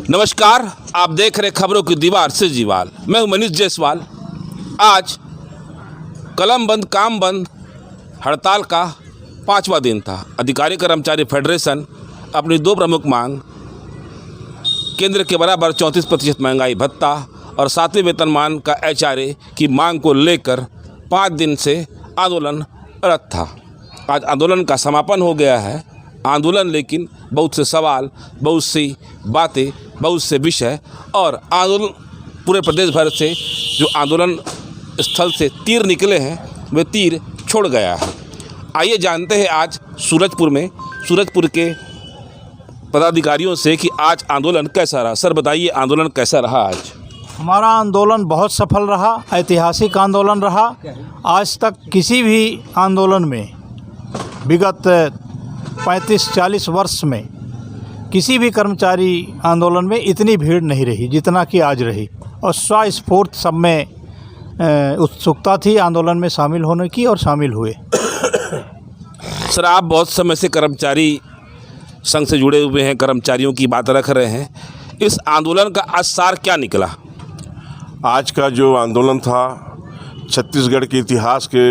नमस्कार, आप देख रहे खबरों की दीवार से जीवाल। मैं हूं मनीष जायसवाल। आज कलम बंद काम बंद हड़ताल का 5वां दिन था। अधिकारी कर्मचारी फेडरेशन अपनी दो प्रमुख मांग, केंद्र के बराबर 34% महंगाई भत्ता और 7वें वेतनमान का HRA की मांग को लेकर 5 दिन से आंदोलनरत था। आज आंदोलन का समापन हो गया है। आंदोलन लेकिन बहुत से सवाल, बहुत सी बातें, बहुत से विषय और आंदोलन पूरे प्रदेश भर से जो आंदोलन स्थल से तीर निकले हैं वे तीर छोड़ गया है। आइए जानते हैं आज सूरजपुर के पदाधिकारियों से कि आज आंदोलन कैसा रहा। सर बताइए, आंदोलन कैसा रहा आज? हमारा आंदोलन बहुत सफल रहा, ऐतिहासिक आंदोलन रहा। आज तक किसी भी आंदोलन में विगत 35-40 वर्ष में किसी भी कर्मचारी आंदोलन में इतनी भीड़ नहीं रही जितना कि आज रही, और स्वस्फूर्त सब में उत्सुकता थी आंदोलन में शामिल होने की और शामिल हुए। सर, आप बहुत समय से कर्मचारी संघ से जुड़े हुए हैं, कर्मचारियों की बात रख रहे हैं। इस आंदोलन का आज सार क्या निकला? आज का जो आंदोलन था छत्तीसगढ़ के इतिहास के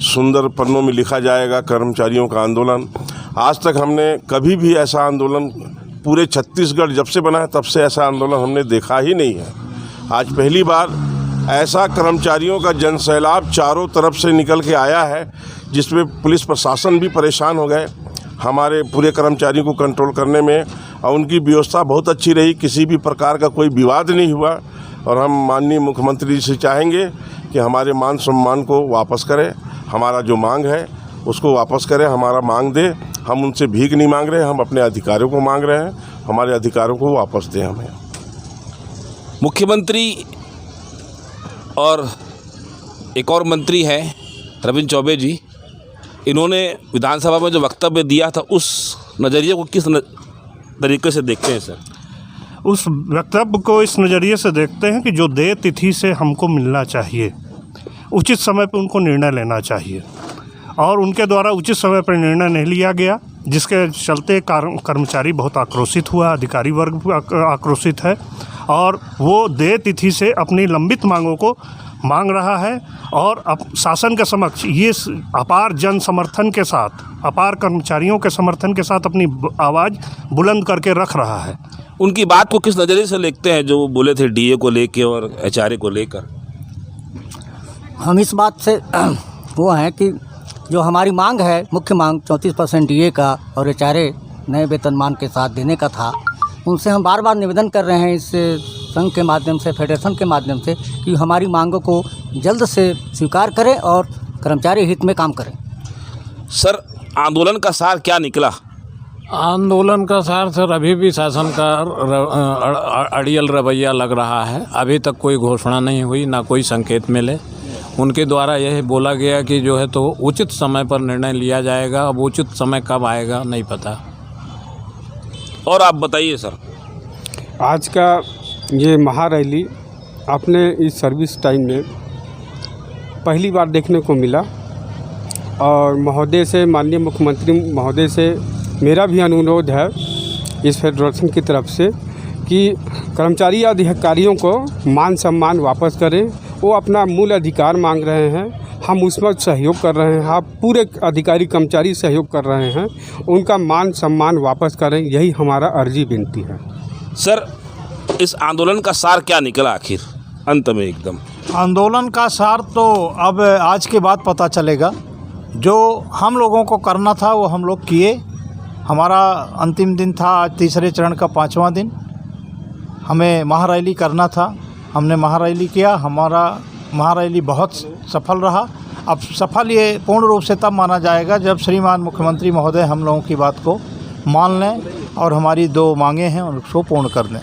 सुंदर पन्नों में लिखा जाएगा। कर्मचारियों का आंदोलन, आज तक हमने कभी भी ऐसा आंदोलन पूरे छत्तीसगढ़ जब से बना है तब से ऐसा आंदोलन हमने देखा ही नहीं है। आज पहली बार ऐसा कर्मचारियों का जनसैलाब चारों तरफ से निकल के आया है, जिसमें पुलिस प्रशासन भी परेशान हो गए हमारे पूरे कर्मचारियों को कंट्रोल करने में, और उनकी व्यवस्था बहुत अच्छी रही। किसी भी प्रकार का कोई विवाद नहीं हुआ। और हम माननीय मुख्यमंत्री जी से चाहेंगे कि हमारे मान सम्मान को वापस करें, हमारा जो मांग है उसको वापस करें, हमारा मांग दे। हम उनसे भीख नहीं मांग रहे, हम अपने अधिकारों को मांग रहे हैं, हमारे अधिकारों को वापस दें हमें। मुख्यमंत्री और एक और मंत्री हैं रविंद्र चौबे जी, इन्होंने विधानसभा में जो वक्तव्य दिया था उस नज़रिए को किस तरीके से देखते हैं सर? उस वक्तव्य को इस नज़रिए से देखते हैं कि जो देय तिथि से हमको मिलना चाहिए, उचित समय पर उनको निर्णय लेना चाहिए, और उनके द्वारा उचित समय पर निर्णय नहीं लिया गया, जिसके चलते कर्मचारी बहुत आक्रोशित हुआ, अधिकारी वर्ग भी आक्रोशित है, और वो देय तिथि से अपनी लंबित मांगों को मांग रहा है, और अब शासन के समक्ष ये अपार जन समर्थन के साथ, अपार कर्मचारियों के समर्थन के साथ अपनी आवाज़ बुलंद करके रख रहा है। उनकी बात को किस नज़रिए से देखते हैं जो वो बोले थे DA को लेकर और HRA को लेकर? हम इस बात से वो हैं कि जो हमारी मांग है, मुख्य मांग 34% DA का और HRA नए वेतनमान के साथ देने का था, उनसे हम बार बार निवेदन कर रहे हैं इस संघ के माध्यम से, फेडरेशन के माध्यम से, कि हमारी मांगों को जल्द से स्वीकार करें और कर्मचारी हित में काम करें। सर, आंदोलन का सार क्या निकला? आंदोलन का सार सर, अभी भी शासन का अड़ियल रवैया लग रहा है। अभी तक कोई घोषणा नहीं हुई, ना कोई संकेत मिले। उनके द्वारा यह बोला गया कि जो है तो उचित समय पर निर्णय लिया जाएगा। अब उचित समय कब आएगा नहीं पता। और आप बताइए सर। आज का ये महारैली अपने इस सर्विस टाइम में पहली बार देखने को मिला, और महोदय से, माननीय मुख्यमंत्री महोदय से मेरा भी अनुरोध है इस फेडरेशन की तरफ से कि कर्मचारी अधिकारियों को मान सम्मान वापस करें। वो अपना मूल अधिकार मांग रहे हैं, हम उसमें सहयोग कर रहे हैं, आप पूरे अधिकारी कर्मचारी सहयोग कर रहे हैं, उनका मान सम्मान वापस करें, यही हमारा अर्जी विनती है। सर, इस आंदोलन का सार क्या निकला आखिर अंत में? एकदम आंदोलन का सार तो अब आज के बाद पता चलेगा। जो हम लोगों को करना था वो हम लोग किए। हमारा अंतिम दिन था आज, तीसरे चरण का 5वां दिन। हमें महारैली करना था, हमने महारैली किया। हमारा महारैली बहुत सफल रहा। अब सफल ये पूर्ण रूप से तब माना जाएगा जब श्रीमान मुख्यमंत्री महोदय हम लोगों की बात को मान लें और हमारी 2 मांगे हैं उनको पूर्ण कर दें।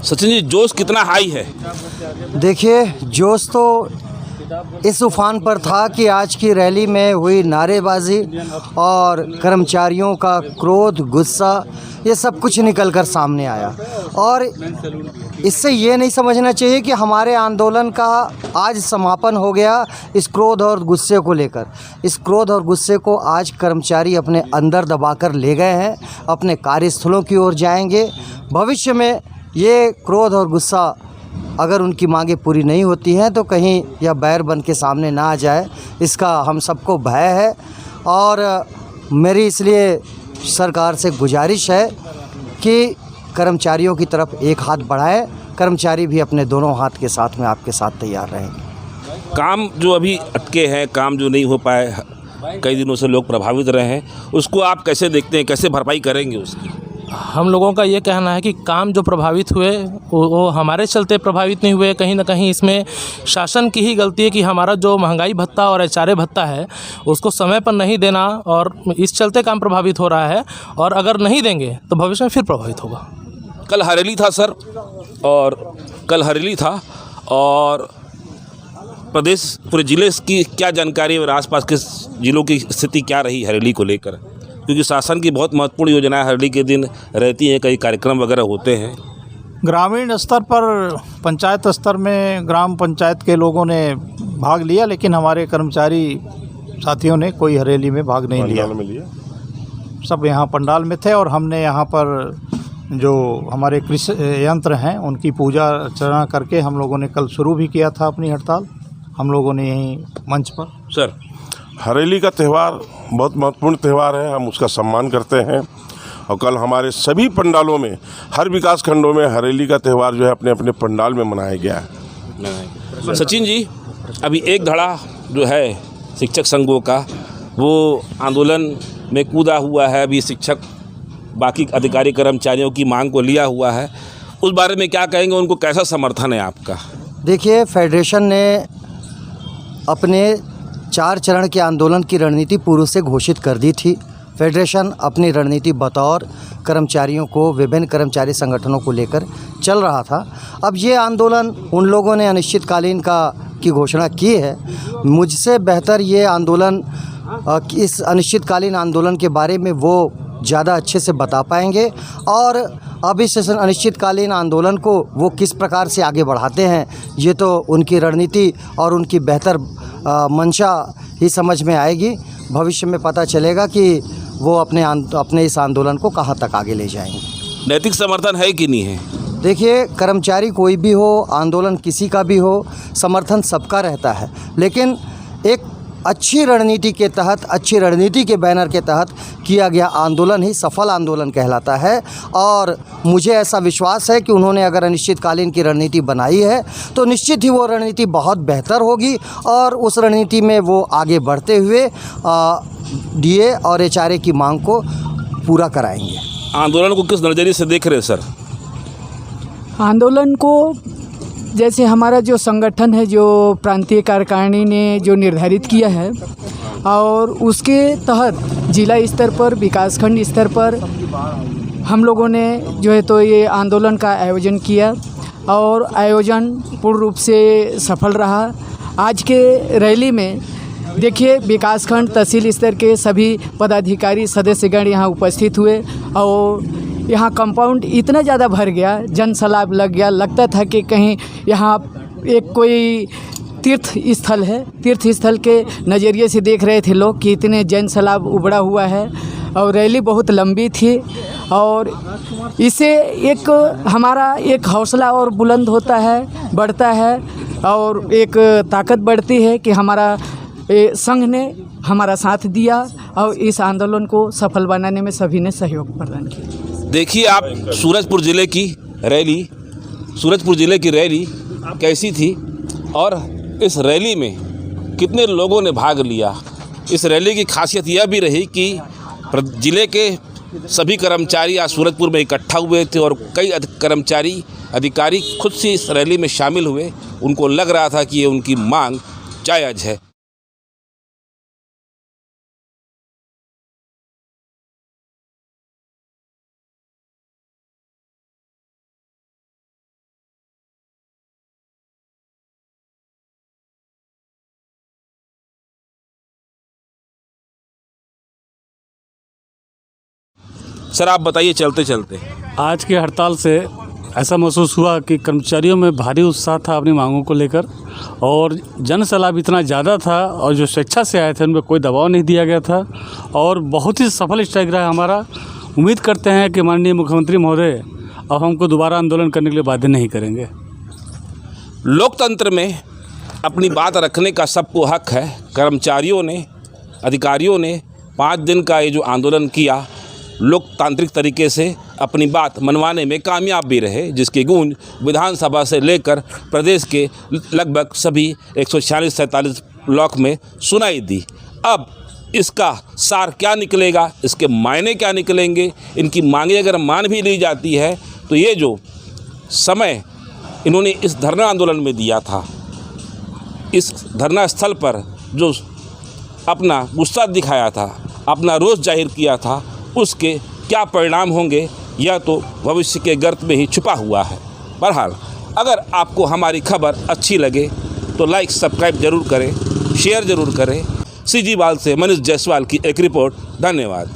सचिन जी, जोश कितना हाई है? देखिए, जोश तो इस उफान पर था कि आज की रैली में हुई नारेबाजी और कर्मचारियों का क्रोध, गुस्सा, ये सब कुछ निकल कर सामने आया। और इससे ये नहीं समझना चाहिए कि हमारे आंदोलन का आज समापन हो गया इस क्रोध और गुस्से को लेकर। इस क्रोध और गुस्से को आज कर्मचारी अपने अंदर दबाकर ले गए हैं, अपने कार्यस्थलों की ओर जाएंगे। भविष्य में ये क्रोध और गुस्सा अगर उनकी मांगें पूरी नहीं होती हैं तो कहीं यह बैर बन के सामने ना आ जाए, इसका हम सबको भय है। और मेरी इसलिए सरकार से गुजारिश है कि कर्मचारियों की तरफ एक हाथ बढ़ाएं, कर्मचारी भी अपने दोनों हाथ के साथ में आपके साथ तैयार रहेंगे। काम जो अभी अटके हैं, काम जो नहीं हो पाए, कई दिनों से लोग प्रभावित रहे हैं, उसको आप कैसे देखते हैं, कैसे भरपाई करेंगे उसकी? हम लोगों का ये कहना है कि काम जो प्रभावित हुए वो हमारे चलते प्रभावित नहीं हुए, कहीं ना कहीं इसमें शासन की ही गलती है कि हमारा जो महंगाई भत्ता और एचआरए भत्ता है उसको समय पर नहीं देना, और इस चलते काम प्रभावित हो रहा है। और अगर नहीं देंगे तो भविष्य में फिर प्रभावित होगा। कल हरेली था सर, और कल हरेली था, और प्रदेश पूरे ज़िले की क्या जानकारी और आसपास के ज़िलों की स्थिति क्या रही हरेली को लेकर? क्योंकि शासन की बहुत महत्वपूर्ण योजनाएं हरेली के दिन रहती हैं, कई कार्यक्रम वगैरह होते हैं। ग्रामीण स्तर पर, पंचायत स्तर में ग्राम पंचायत के लोगों ने भाग लिया, लेकिन हमारे कर्मचारी साथियों ने कोई हरेली में भाग नहीं लिया। सब यहाँ पंडाल में थे, और हमने यहाँ पर जो हमारे कृषि यंत्र हैं उनकी पूजा अर्चना करके हम लोगों ने कल शुरू भी किया था अपनी हड़ताल, हम लोगों ने यहीं मंच पर। सर, हरेली का त्यौहार बहुत महत्वपूर्ण त्यौहार है, हम उसका सम्मान करते हैं। और कल हमारे सभी पंडालों में, हर विकास खंडों में हरेली का त्यौहार जो है अपने अपने पंडाल में मनाया गया है। सचिन जी, अभी एक धड़ा जो है शिक्षक संघों का, वो आंदोलन में कूदा हुआ है। अभी शिक्षक बाकी अधिकारी कर्मचारियों की मांग को लिया हुआ है, उस बारे में क्या कहेंगे? उनको कैसा समर्थन है आपका? देखिए, फेडरेशन ने अपने 4 चरण के आंदोलन की रणनीति पूर्व से घोषित कर दी थी। फेडरेशन अपनी रणनीति बतौर कर्मचारियों को, विभिन्न कर्मचारी संगठनों को लेकर चल रहा था। अब ये आंदोलन उन लोगों ने अनिश्चितकालीन की घोषणा की है। मुझसे बेहतर ये आंदोलन, इस अनिश्चितकालीन आंदोलन के बारे में वो ज़्यादा अच्छे से बता पाएंगे, और अब इस अनिश्चितकालीन आंदोलन को वो किस प्रकार से आगे बढ़ाते हैं, ये तो उनकी रणनीति और उनकी बेहतर मंशा ही समझ में आएगी। भविष्य में पता चलेगा कि वो अपने इस आंदोलन को कहाँ तक आगे ले जाएंगे। नैतिक समर्थन है कि नहीं है? देखिए, कर्मचारी कोई भी हो, आंदोलन किसी का भी हो, समर्थन सबका रहता है, लेकिन एक अच्छी रणनीति के तहत, अच्छी रणनीति के बैनर के तहत किया गया आंदोलन ही सफल आंदोलन कहलाता है। और मुझे ऐसा विश्वास है कि उन्होंने अगर अनिश्चितकालीन की रणनीति बनाई है तो निश्चित ही वो रणनीति बहुत बेहतर होगी, और उस रणनीति में वो आगे बढ़ते हुए डीए और एचआरए की मांग को पूरा कराएंगे। आंदोलन को किस नज़रिए से देख रहे हैं सर? आंदोलन को, जैसे हमारा जो संगठन है, जो प्रांतीय कार्यकारिणी ने जो निर्धारित किया है, और उसके तहत जिला स्तर पर, विकासखंड स्तर पर हम लोगों ने जो है तो ये आंदोलन का आयोजन किया, और आयोजन पूर्ण रूप से सफल रहा। आज के रैली में देखिए, विकासखंड तहसील स्तर के सभी पदाधिकारी सदस्यगण यहाँ उपस्थित हुए, और यहाँ कंपाउंड इतना ज़्यादा भर गया, जन सैलाब लग गया। लगता था कि कहीं यहाँ एक कोई तीर्थ स्थल है, तीर्थ स्थल के नज़रिए से देख रहे थे लोग कि इतने जन सैलाब उबड़ा हुआ है। और रैली बहुत लंबी थी, और इससे एक हमारा एक हौसला और बुलंद होता है, बढ़ता है, और एक ताकत बढ़ती है कि हमारा संघ ने हमारा साथ दिया, और इस आंदोलन को सफल बनाने में सभी ने सहयोग प्रदान किया। देखिए, आप सूरजपुर ज़िले की रैली कैसी थी, और इस रैली में कितने लोगों ने भाग लिया? इस रैली की खासियत यह भी रही कि ज़िले के सभी कर्मचारी आज सूरजपुर में इकट्ठा हुए थे, और कई कर्मचारी अधिकारी खुद से इस रैली में शामिल हुए। उनको लग रहा था कि ये उनकी मांग जायज़ है। सर, आप बताइए चलते चलते। आज की हड़ताल से ऐसा महसूस हुआ कि कर्मचारियों में भारी उत्साह था अपनी मांगों को लेकर, और जन सैलाब इतना ज़्यादा था, और जो स्वेच्छा से आए थे उन पर कोई दबाव नहीं दिया गया था, और बहुत ही सफल स्ट्राइक रहा हमारा। उम्मीद करते हैं कि माननीय मुख्यमंत्री महोदय अब हमको दोबारा आंदोलन करने के लिए बाध्य नहीं करेंगे। लोकतंत्र में अपनी बात रखने का सबको हक है। कर्मचारियों ने, अधिकारियों ने 5 दिन का ये जो आंदोलन किया, लोकतांत्रिक तरीके से अपनी बात मनवाने में कामयाब भी रहे, जिसकी गूंज विधानसभा से लेकर प्रदेश के लगभग सभी 146-47 ब्लॉक में सुनाई दी। अब इसका सार क्या निकलेगा, इसके मायने क्या निकलेंगे, इनकी मांगें अगर मान भी ली जाती है तो ये जो समय इन्होंने इस धरना आंदोलन में दिया था, इस धरना स्थल पर जो अपना गुस्सा दिखाया था, अपना रोष जाहिर किया था, उसके क्या परिणाम होंगे यह तो भविष्य के गर्त में ही छुपा हुआ है। बहरहाल अगर आपको हमारी खबर अच्छी लगे तो लाइक सब्सक्राइब जरूर करें, शेयर ज़रूर करें। सीजीवाल से मनीष जायसवाल की एक रिपोर्ट। धन्यवाद।